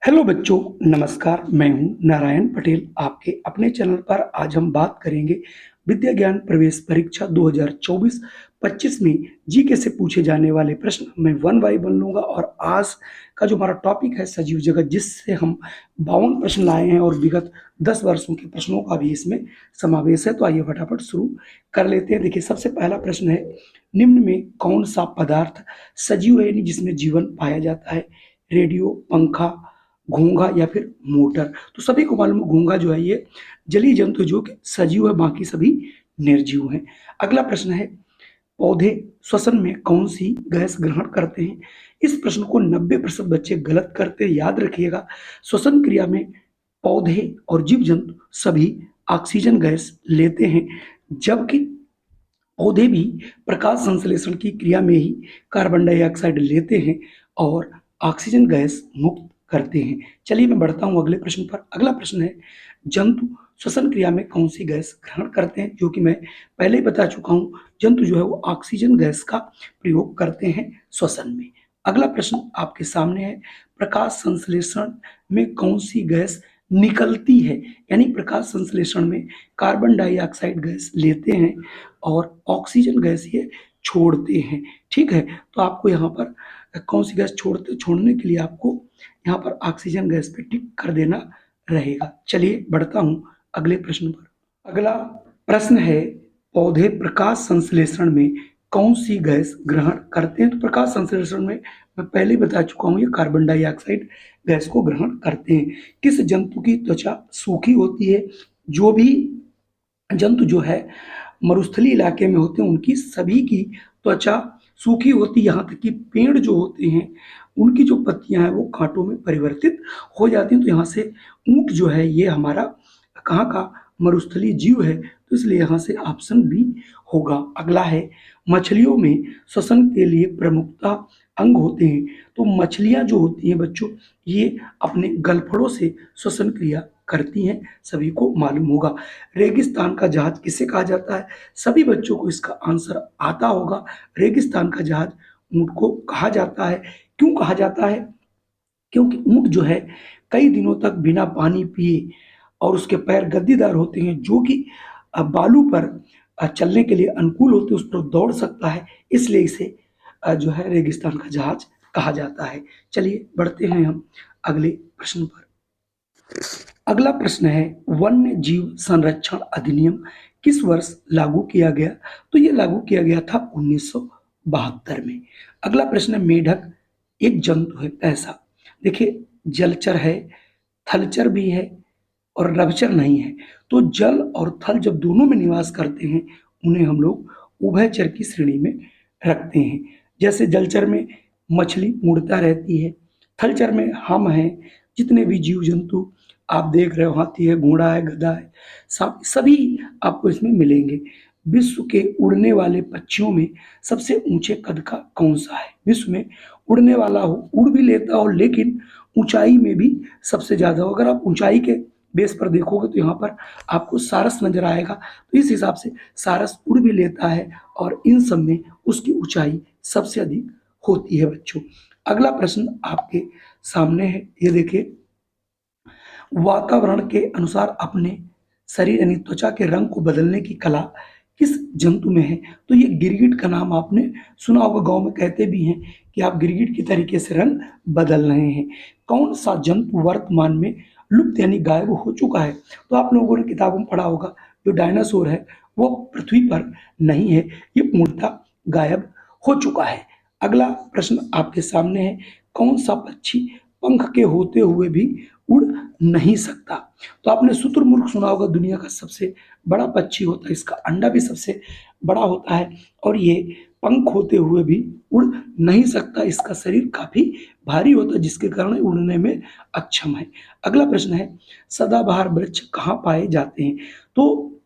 Hello बच्चों, नमस्कार। मैं हूं नारायण पटेल। आपके अपने चैनल पर आज हम बात करेंगे विद्या ज्ञान प्रवेश परीक्षा 2024-25 में जीके से पूछे जाने वाले प्रश्न मैं वन बाय वन लूंगा। और आज का जो हमारा टॉपिक है सजीव जगत, जिससे हम 52 प्रश्न लाए हैं और विगत 10 वर्षों के प्रश्नों का भी इसमें समावेश है। तो आइए फटाफट शुरू कर लेते हैं। देखिए, सबसे पहला प्रश्न है, निम्न में कौन सा पदार्थ सजीव है, यानी जिसमें जीवन पाया जाता है? रेडियो, पंखा, घोंघा या फिर मोटर? तो सभी को मालूम है घोंघा जो है ये जलीय जंतु जो कि सजीव है, बाकी सभी निर्जीव हैं। अगला प्रश्न है, पौधे श्वसन में कौन सी गैस ग्रहण करते हैं? इस प्रश्न को 90% बच्चे गलत करते हैं। याद रखिएगा, श्वसन क्रिया में पौधे और जीव जंतु सभी ऑक्सीजन गैस लेते हैं, जबकि पौधे भी प्रकाश संश्लेषण की क्रिया में ही कार्बन डाइऑक्साइड लेते हैं और ऑक्सीजन गैस मुक्त करते हैं। चलिए मैं बढ़ता हूं अगले प्रश्न पर। अगला प्रश्न है, जंतु श्वसन क्रिया में कौन सी गैस ग्रहण करते हैं? जो कि मैं पहले ही बता चुका हूं, जंतु जो है वो ऑक्सीजन गैस का प्रयोग करते हैं श्वसन में। अगला प्रश्न आपके सामने है, प्रकाश संश्लेषण में कौन सी गैस निकलती है? यानी प्रकाश संश्लेषण में कार्बन डाइऑक्साइड गैस लेते हैं और ऑक्सीजन गैस ये छोड़ते हैं। ठीक है, तो आपको यहाँ पर कौन सी गैस छोड़ने के लिए आपको यहाँ पर ऑक्सीजन गैस पे टिक कर देना रहेगा। चलिए बढ़ता हूँ अगले प्रश्न पर। अगला प्रश्न है, पौधे प्रकाश संश्लेषण में कौन सी गैस ग्रहण करते हैं? तो प्रकाश संश्लेषण में मैं पहले बता चुका हूँ, ये कार्बन डाइऑक्साइड गैस को ग्रहण करते हैं। किस जंतु की त्वचा सूखी होती है? जो भी जंतु जो है मरुस्थलीय इलाके में होते हैं उनकी सभी की त्वचा सूखी होती है। यहाँ तक कि पेड़ जो होते हैं उनकी जो पत्तियां हैं वो कांटों में परिवर्तित हो जाती हैं। तो यहाँ से ऊंट जो है ये हमारा कहाँ का मरुस्थलीय जीव है, तो इसलिए यहाँ से ऑप्शन बी होगा। अगला है, मछलियों में श्वसन के लिए प्रमुखता अंग होते हैं। तो मछलियां जो होती हैं बच्चों, ये अपने गलफड़ों से श्वसन क्रिया करती हैं, सभी को मालूम होगा। रेगिस्तान का जहाज किसे कहा जाता है? सभी बच्चों को इसका आंसर आता होगा। रेगिस्तान का जहाज ऊंट को कहा जाता है। क्यों कहा जाता है? क्योंकि ऊंट जो है कई दिनों तक बिना पानी पिए और उसके पैर गद्दीदार होते हैं, जो कि बालू पर चलने के लिए अनुकूल होते हैं, उस पर दौड़ सकता है, इसलिए इसे जो है रेगिस्तान का जहाज कहा जाता है। चलिए बढ़ते हैं हम अगले प्रश्न पर। अगला प्रश्न है, वन्य जीव संरक्षण अधिनियम किस वर्ष लागू किया गया? तो ये लागू किया गया था 1972 में। अगला प्रश्न है, मेढक एक जंतु है कैसा? देखिए, जलचर है, थलचर भी है और रभचर नहीं है। तो जल और थल जब दोनों में निवास करते हैं उन्हें हम लोग उभयचर की श्रेणी में रखते हैं। जैसे जलचर में मछली मुड़ता रहती है, थलचर में हम हैं, जितने भी जीव जंतु आप देख रहे हो, हाथी है, घोड़ा है, गधा है, सभी आपको इसमें मिलेंगे। विश्व के उड़ने वाले पक्षियों में सबसे ऊंचे कद का कौन सा है? विश्व में उड़ने वाला हो, उड़ भी लेता हो, लेकिन ऊंचाई में भी सबसे ज्यादा हो। अगर आप ऊंचाई के बेस पर देखोगे तो यहाँ पर आपको सारस नजर आएगा। तो इस हिसाब से सारस उड़ भी लेता है और इन सब में उसकी ऊंचाई सबसे अधिक होती है बच्चों। अगला प्रश्न आपके सामने है, ये देखिए, वातावरण के अनुसार अपने शरीर यानी त्वचा के रंग को बदलने की कला किस जंतु में है? तो ये गिरगिट का नाम आपने सुना होगा, गांव में कहते भी हैं कि आप गिरगिट की तरीके से रंग बदल रहे हैं। कौन सा जंतु वर्तमान में लुप्त यानी गायब हो चुका है? तो आप लोगों ने किताबों में पढ़ा होगा, जो डायनासोर है वो पृथ्वी पर नहीं है, ये पूर्णतः गायब हो चुका है। अगला प्रश्न आपके सामने है, कौन सा पक्षी पंख के होते हुए भी उड़ नहीं सकता? तो आपने शुतुरमुर्ग सुना होगा, दुनिया का सबसे बड़ा पक्षी होता है, इसका अंडा भी सबसे बड़ा होता है और ये पंख होते हुए भी उड़ नहीं सकता। इसका शरीर काफी भारी होता है, जिसके कारण उड़ने में अक्षम है। अगला प्रश्न है, सदाबहार वृक्ष कहाँ पाए जाते हैं? तो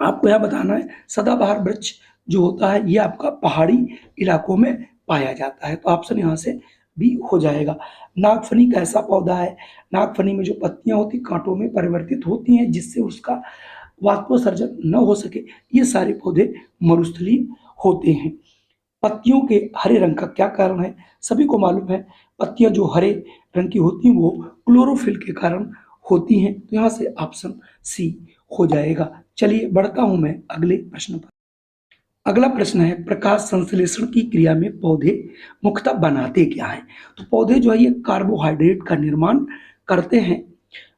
आपको यह बताना है, सदाबहार वृक्ष जो होता है ये आपका पहाड़ी इलाकों में पाया जाता है। तो ऑप्शन यहाँ से भी हो जाएगा। नागफनी कैसा पौधा है? नागफनी में जो पत्तियां होती कांटों में परिवर्तित होती हैं, जिससे उसका वाष्पोत्सर्जन न हो सके। ये सारे पौधे मरुस्थलीय होते हैं। पत्तियों के हरे रंग का क्या कारण है? सभी को मालूम है, पत्तियां जो हरे रंग की होती हैं वो क्लोरोफिल के कारण होती हैं। तो यहाँ से ऑप्शन सी हो जाएगा। चलिए बढ़ता हूं मैं अगले प्रश्न पर। अगला प्रश्न है, प्रकाश संश्लेषण की क्रिया में पौधे मुख्यतः बनाते क्या हैं? तो पौधे जो है ये कार्बोहाइड्रेट का निर्माण करते हैं।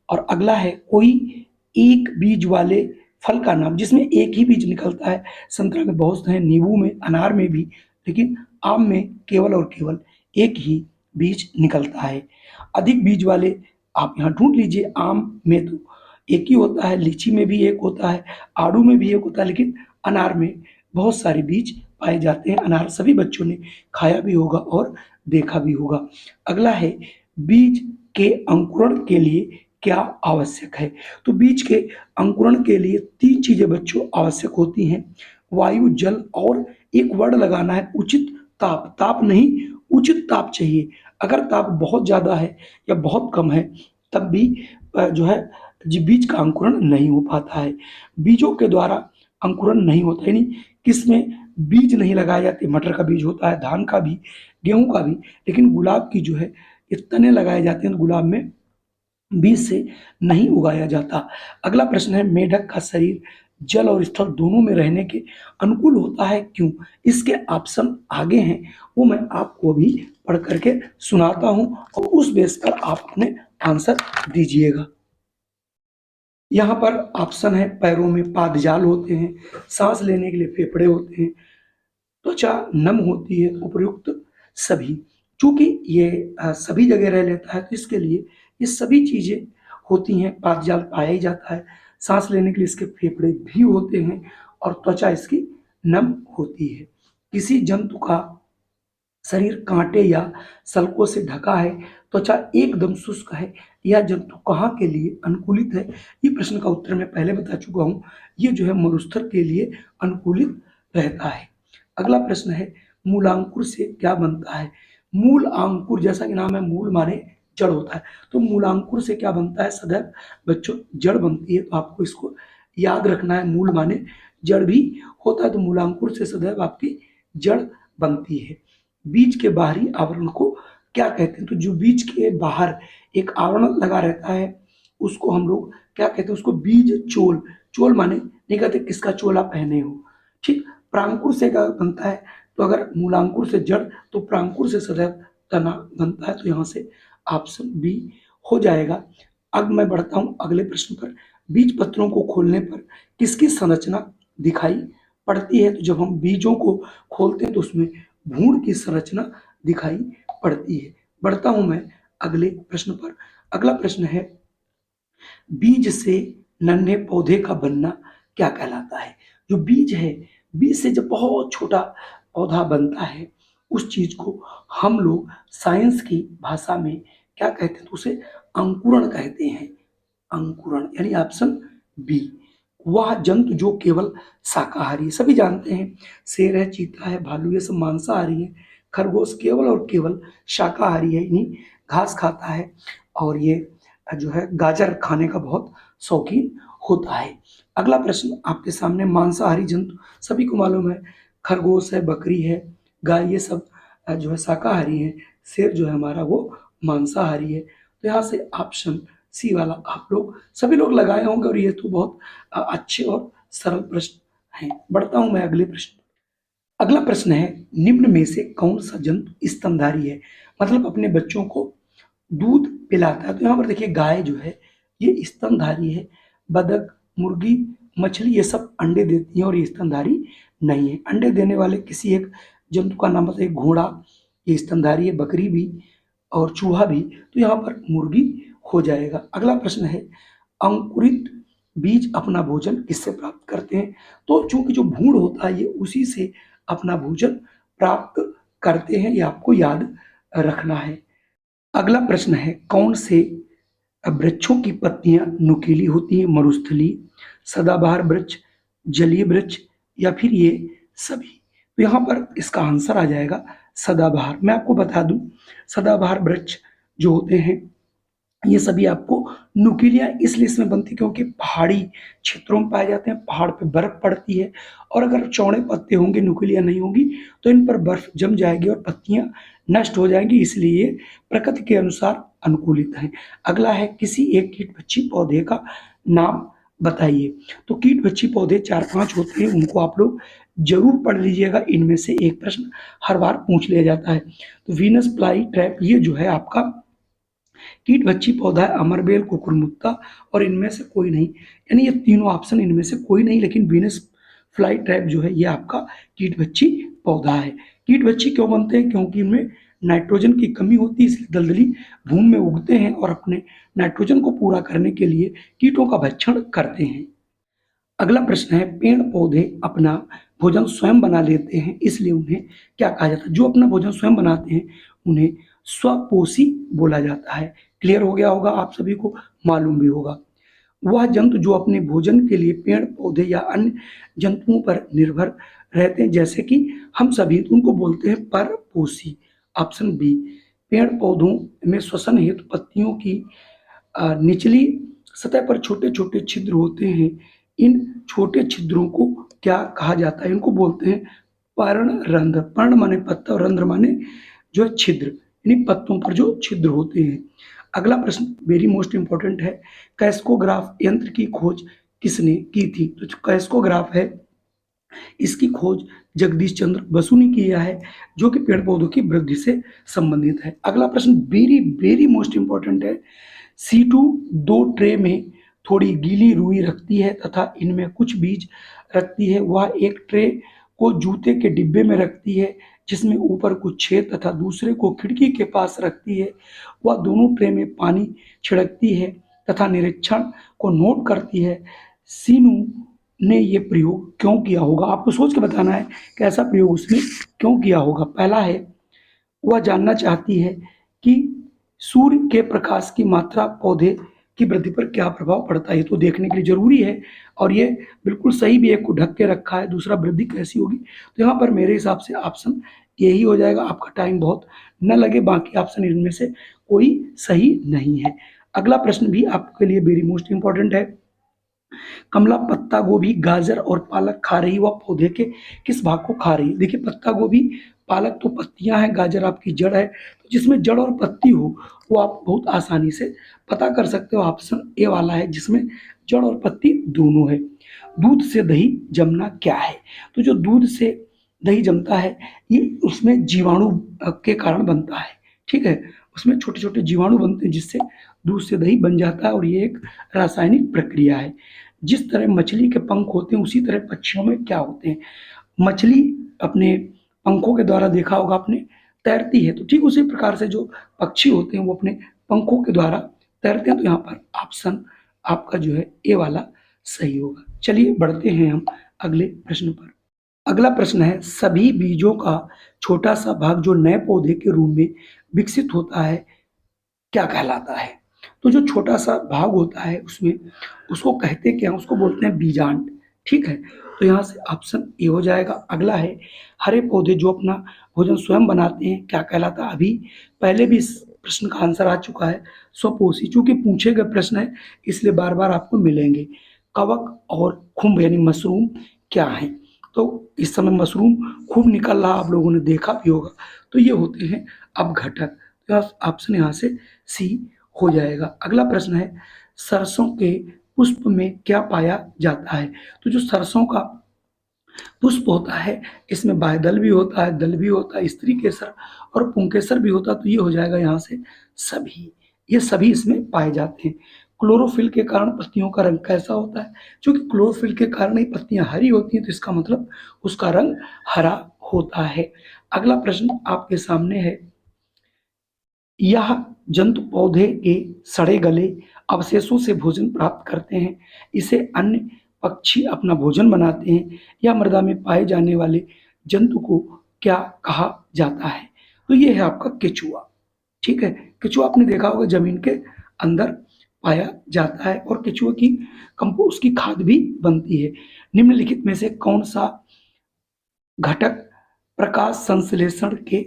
और अगला है, कोई एक बीज वाले फल का नाम, जिसमें एक ही बीज निकलता है। संतरा में बहुत से हैं, नींबू में, अनार में भी, लेकिन आम में केवल और केवल एक ही बीज निकलता है। अधिक बीज वाले आप यहाँ ढूंढ लीजिए। आम में तो एक ही होता है, लीची में भी एक होता है, आड़ू में भी एक होता है, लेकिन अनार में बहुत सारे बीज पाए जाते हैं। अनार सभी बच्चों ने खाया भी होगा और देखा भी होगा। अगला है, बीज के अंकुरण के लिए क्या आवश्यक है? तो बीज के अंकुरण के लिए तीन चीजें बच्चों आवश्यक होती हैं, वायु, जल और एक वर्ड लगाना है, उचित ताप। ताप नहीं, उचित ताप चाहिए। अगर ताप बहुत ज्यादा है या बहुत कम है तब भी जो है जी बीज का अंकुरण नहीं हो पाता है। बीजों के द्वारा अंकुरण नहीं होता है, यानी किसमें बीज नहीं लगाए जाते। मटर का बीज होता है, धान का भी, गेहूं का भी, लेकिन गुलाब की जो है ये तने लगाए जाते हैं, तो गुलाब में बीज से नहीं उगाया जाता। अगला प्रश्न है, मेढक का शरीर जल और स्थल दोनों में रहने के अनुकूल होता है, क्यों? इसके ऑप्शन आगे हैं, वो मैं आपको भी पढ़ करके सुनाता हूं और उस बेस पर आप अपने आंसर दीजिएगा। यहाँ पर ऑप्शन है, पैरों में पादजाल होते हैं, सांस लेने के लिए फेफड़े होते हैं, त्वचा नम होती है, उपयुक्त सभी। चूंकि ये सभी जगह रह लेता है तो इसके लिए ये सभी चीजें होती हैं। पादजाल पाया ही जाता है, सांस लेने के लिए इसके फेफड़े भी होते हैं और त्वचा इसकी नम होती है। किसी जंतु का शरीर कांटे या सल्कों से ढका है, त्वचा एकदम शुष्क है, यह जंतु कहाँ के लिए अनुकूलित है? ये प्रश्न का उत्तर मैं पहले बता चुका हूँ, ये जो है मरुस्थल के लिए अनुकूलित रहता है। अगला प्रश्न है, मूलांकुर से क्या बनता है? मूल अंकुर, जैसा कि नाम है, मूल माने जड़ होता है, तो मूलांकुर से क्या बनता है? सदैव बच्चों जड़ बनती है, तो आपको इसको याद रखना है। मूल माने जड़ भी होता है, तो मूलांकुर से सदैव आपकी जड़ बनती है। बीज के बाहरी आवरण को क्या कहते हैं? तो जो बीज के बाहर एक आवरण लगा रहता है उसको हम लोग क्या कहते हैं? उसको बीज चोल। चोल माने नहीं कहते किसका चोला पहने हो, ठीक। प्रांकुर से क्या बनता है? तो अगर मूलांकुर से जड़, तो प्रांकुर से सदैव तना बनता है, तो यहाँ से ऑप्शन बी हो जाएगा। अब मैं बढ़ता हूँ अगले प्रश्न पर। बीज पत्रों को खोलने पर किसकी संरचना दिखाई पड़ती है? तो जब हम बीजों को खोलते हैं तो उसमें भ्रूण की संरचना दिखाई पड़ती है। बढ़ता हूं मैं अगले प्रश्न पर। अगला प्रश्न है, बीज से नन्हे पौधे का बनना क्या कहलाता है? जो बीज है, बीज से जब बहुत छोटा पौधा बनता है उस चीज को हम लोग साइंस की भाषा में क्या कहते हैं? तो उसे अंकुरण कहते हैं। अंकुरण यानी ऑप्शन बी। वह जंतु जो केवल शाकाहारी है, सभी जानते हैं, शेर है, चीता है, भालू, ये सब मांसाहारी है। खरगोश केवल और केवल शाकाहारी है, यानी घास खाता है, और ये जो है गाजर खाने का बहुत शौकीन होता है। अगला प्रश्न आपके सामने, मांसाहारी जंतु सभी को मालूम है, खरगोश है, बकरी है, गाय, ये सब जो है शाकाहारी है। शेर जो है हमारा वो मांसाहारी है। तो यहाँ से ऑप्शन सी वाला आप लोग सभी लोग लगाए होंगे, और ये तो बहुत अच्छे और सरल प्रश्न हैं। बढ़ता हूं मैं अगले प्रश्न। अगला प्रश्न है, निम्न में से कौन सा जंतु स्तनधारी है? मतलब अपने बच्चों को दूध पिलाता है। तो यहाँ पर देखिए, गाय जो है ये स्तनधारी है, बतख, मुर्गी, मछली ये सब अंडे देती हैं और ये स्तनधारी नहीं है। अंडे देने वाले किसी एक जंतु का नाम बताइए। घोड़ा ये स्तनधारी है, बकरी भी और चूहा भी, तो यहाँ पर मुर्गी हो जाएगा। अगला प्रश्न है, अंकुरित बीज अपना भोजन किससे प्राप्त करते हैं? तो चूंकि जो भ्रूण होता है ये उसी से अपना भोजन प्राप्त करते हैं, ये आपको याद रखना है। अगला प्रश्न है, कौन से वृक्षों की पत्तियां नुकीली होती हैं? मरुस्थलीय, सदाबहार वृक्ष, जलीय वृक्ष, या फिर ये सभी? तो यहाँ पर इसका आंसर आ जाएगा सदाबहार। मैं आपको बता दूं, सदाबहार वृक्ष जो होते हैं ये सभी आपको नुकीलियाँ इसलिए इसमें बनती क्योंकि पहाड़ी क्षेत्रों में पाए जाते हैं, पहाड़ पे बर्फ पड़ती है और अगर चौड़े पत्ते होंगे, नुकीलियाँ नहीं होंगी तो इन पर बर्फ जम जाएगी और पत्तियाँ नष्ट हो जाएंगी, इसलिए ये प्रकृति के अनुसार अनुकूलित हैं। अगला है किसी एक कीटभक्षी पौधे का नाम बताइए। तो कीटभक्षी पौधे 4-5 होते हैं, उनको आप लोग जरूर पढ़ लीजिएगा। इनमें से एक प्रश्न हर बार पूछ लिया जाता है। तो वीनस फ्लाई ट्रैप ये जो है आपका कीटभक्षी पौधा है, अमरबेल, कुकुरमुत्ता और इनमें से कोई नहीं, यानी ये तीनों ऑप्शन इनमें से कोई नहीं, लेकिन वीनस फ्लाई ट्रैप जो है ये आपका कीटभक्षी पौधा है। कीटभक्षी क्यों बनते हैं? क्योंकि इनमें नाइट्रोजन की कमी होती है, इसलिए दलदली भूमि में उगते हैं और अपने नाइट्रोजन को पूरा करने के लिए कीटों का भक्षण करते हैं। अगला प्रश्न है पेड़ पौधे अपना भोजन स्वयं बना लेते हैं, इसलिए उन्हें क्या कहा जाता है? जो अपना भोजन स्वयं बनाते हैं उन्हें स्वपोषी बोला जाता है। क्लियर हो गया होगा, आप सभी को मालूम भी होगा। वह जंतु जो अपने भोजन के लिए पेड़ पौधे या अन्य जंतुओं पर निर्भर रहते हैं, जैसे कि हम सभी, तो उनको बोलते हैं परपोषी। Option B. पेड़ पौधों में श्वसन हेतु पत्तियों की निचली सतह पर छोटे छोटे छिद्र होते हैं। इन छोटे छिद्रों को क्या कहा जाता है? इनको बोलते हैं पर्णरंध्र। पर्ण माने पत्ता और रंध्र माने जो है छिद्र, यानी पत्तों पर जो छिद्र होते हैं। अगला प्रश्न वेरी मोस्ट इंपॉर्टेंट है, कैस्कोग्राफ यंत्र की खोज किसने की थी? तो जो कैस्कोग्राफ है इसकी खोज जगदीश चंद्र बसु ने किया है, जो कि पेड़ पौधों की वृद्धि से संबंधित है। अगला प्रश्न वेरी वेरी मोस्ट इंपॉर्टेंट है, C2 दो ट्रे में थोड़ी गीली रुई रखती है तथा इनमें कुछ बीज रखती है। वह एक ट्रे को जूते के डिब्बे में रखती है जिसमें ऊपर कुछ छेद तथा दूसरे को खिड़की के पास रखती है। वह दोनों ट्रे में पानी छिड़कती है तथा निरीक्षण को नोट करती है। सीनू ने ये प्रयोग क्यों किया होगा? आपको सोच के बताना है कि ऐसा प्रयोग उसने क्यों किया होगा। पहला है, वह जानना चाहती है कि सूर्य के प्रकाश की मात्रा पौधे की वृद्धि पर क्या प्रभाव पड़ता है, तो देखने के लिए जरूरी है और ये बिल्कुल सही भी है। को ढक के रखा है, दूसरा वृद्धि कैसी होगी, तो यहाँ पर मेरे हिसाब से ऑप्शन यही हो जाएगा। आपका टाइम बहुत न लगे, बाकी ऑप्शन इनमें से कोई सही नहीं है। अगला प्रश्न भी आपके लिए वेरी मोस्ट इंपॉर्टेंट है, कमला पत्ता गोभी, गाजर और पालक खा रही, वह पौधे के किस भाग को खा रही है? देखिए पत्ता गोभी, पालक तो पत्तियां हैं, गाजर आपकी जड़ है, तो जिसमें जड़ और पत्ती हो वो आप बहुत आसानी से पता कर सकते हो। ऑप्शन ए वाला है जिसमें जड़ और पत्ती दोनों है। दूध से दही जमना क्या है? तो जो दूध से दही जमता है ये उसमें जीवाणु के कारण बनता है, ठीक है। उसमें छोटे छोटे जीवाणु बनते हैं जिससे दूध से दही बन जाता है और ये एक रासायनिक प्रक्रिया है। जिस तरह मछली के पंख होते हैं उसी तरह पक्षियों में क्या होते हैं? मछली अपने पंखों के द्वारा, देखा होगा आपने, तैरती है, तो ठीक उसी प्रकार से जो पक्षी होते हैं वो अपने पंखों के द्वारा तैरते हैं। तो यहाँ पर ऑप्शन आपका जो है ए वाला सही होगा। चलिए बढ़ते हैं हम अगले प्रश्न पर। अगला प्रश्न है, सभी बीजों का छोटा सा भाग जो नए पौधे के रूप में विकसित होता है क्या कहलाता है? तो जो छोटा सा भाग होता है उसमें उसको कहते क्या? उसको बोलते हैं बीजांड, ठीक है। तो यहाँ से ऑप्शन ए हो जाएगा। अगला है, हरे पौधे जो अपना भोजन स्वयं बनाते हैं क्या कहलाता है? अभी पहले भी इस प्रश्न का आंसर आ चुका है, स्वपोषी। चूंकि पूछे गए प्रश्न है इसलिए बार बार आपको मिलेंगे। कवक और खुम्भ यानी मशरूम क्या है? तो इस समय मशरूम खूब निकल रहा, आप लोगों ने देखा भी होगा, तो ये होते हैं अपघटक। तो ऑप्शन यहाँ से सी हो जाएगा। अगला प्रश्न है, सरसों के पुष्प में क्या पाया जाता है? तो जो सरसों का पुष्प होता है इसमें बाह्यदल भी होता है, दल भी होता है, स्त्री केसर और पुंकेसर भी होता है, तो ये हो जाएगा यहाँ से सभी। ये सभी इसमें पाए जाते हैं। क्लोरोफिल के कारण पत्तियों का रंग कैसा होता है? क्योंकि क्लोरोफिल के कारण ही पत्तियां हरी होती हैं, तो इसका मतलब उसका रंग हरा होता है। अगला प्रश्न आपके सामने है, यह जंतु पौधे के सड़े गले अवशेषों से भोजन प्राप्त करते हैं, इसे अन्य पक्षी अपना भोजन बनाते हैं। यह मृदा में पाए जाने वाले जंतु को क्या कहा जाता है? तो ये है आपका केचुआ, ठीक है। केचुआ आपने देखा होगा जमीन के अंदर पाया जाता है और केचुआ की कंपोस्ट की खाद भी बनती है। निम्नलिखित में से कौन सा घटक प्रकाश संश्लेषण के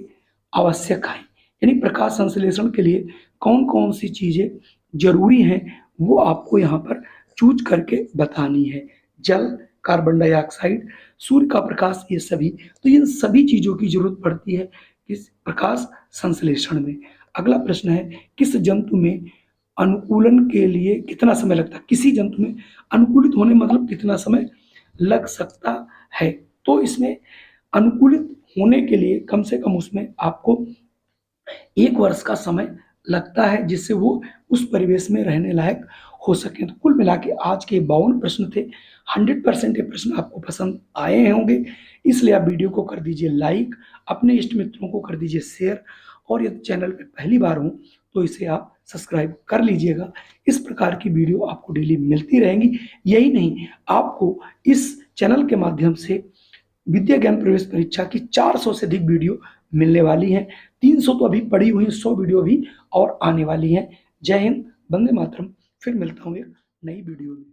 आवश्यक है? यानी प्रकाश संश्लेषण के लिए कौन कौन सी चीजें जरूरी हैं वो आपको यहाँ पर चूज करके बतानी है। जल, कार्बन डाइऑक्साइड, सूर्य का प्रकाश, ये सभी। तो इन सभी चीजों की जरूरत पड़ती है किस प्रकाश संश्लेषण में। अगला प्रश्न है, किस जंतु में अनुकूलन के लिए कितना समय लगता है? किसी जंतु में अनुकूलित होने मतलब कितना समय लग सकता है? तो इसमें अनुकूलित होने के लिए कम से कम उसमें आपको 1 वर्ष का समय लगता है, जिससे वो उस परिवेश में रहने लायक हो सके। तो कुल मिला के आज के 52 प्रश्न थे। 100% ये प्रश्न आपको पसंद आए होंगे, इसलिए आप वीडियो को कर दीजिए लाइक, अपने इष्ट मित्रों को कर दीजिए शेयर, और यदि चैनल पे पहली बार हो तो इसे आप सब्सक्राइब कर लीजिएगा। इस प्रकार की वीडियो आपको डेली मिलती रहेंगी। यही नहीं, आपको इस चैनल के माध्यम से विद्या ज्ञान प्रवेश परीक्षा की 400 से अधिक वीडियो मिलने वाली हैं। 300 तो अभी पड़ी हुई, 100 वीडियो भी और आने वाली हैं। जय हिंद, वंदे मातरम। फिर मिलता हूँ एक नई वीडियो में।